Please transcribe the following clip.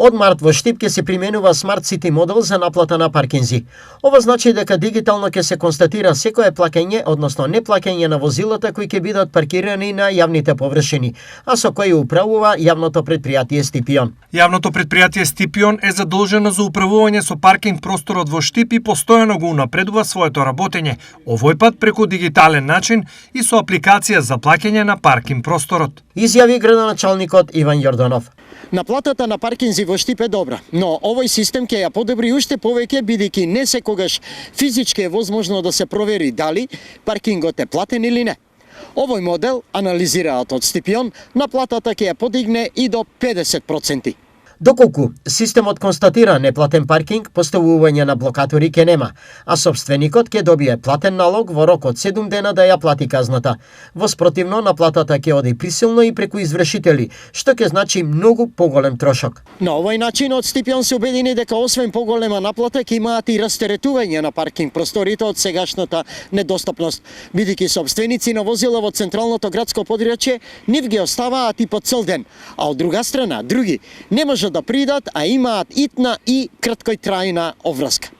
Од март во Штип ќе се применува Smart City модел за наплата на паркинзи. Ова значи дека дигитално ќе се констатира секое плаќање, односно неплаќање на возилата кои ќе бидат паркирани на јавните површини, а со кои управува јавното претпријатие Стипион. Јавното претпријатие Стипион е задолжено за управување со паркинг просторот во Штип и постојано го унапредува своето работење, овој пат преку дигитален начин и со апликација за плаќање на паркинг просторот. Изјави градоначалникот Иван Јорданов. Наплатата на паркинзи во Штип е добра, но овој систем ќе ја подобри уште повеќе бидејќи не секогаш физички е возможно да се провери дали паркингот е платен или не. Овој модел, анализираат од Стипион, наплатата ќе ја подигне и до 50%. Доколку системот констатира неплатен паркинг, поставување на блокатори ќе нема, а собственикот ќе добие платен налог во рок од 7 дена да ја плати казната. Воспротивно, наплатата ќе оди присилно и преку извршители, што ќе значи многу поголем трошок. На овој начин од Стипион се убедени дека освен поголема наплата ќе имаат и растеретување на паркинг просторите од сегашната недостапност, бидејќи собственици на возила во централното градско подрачје нив ги оставаат и по цел ден, а од друга страна, други не може да придат, а имаат итна и краткојтрајна обврска.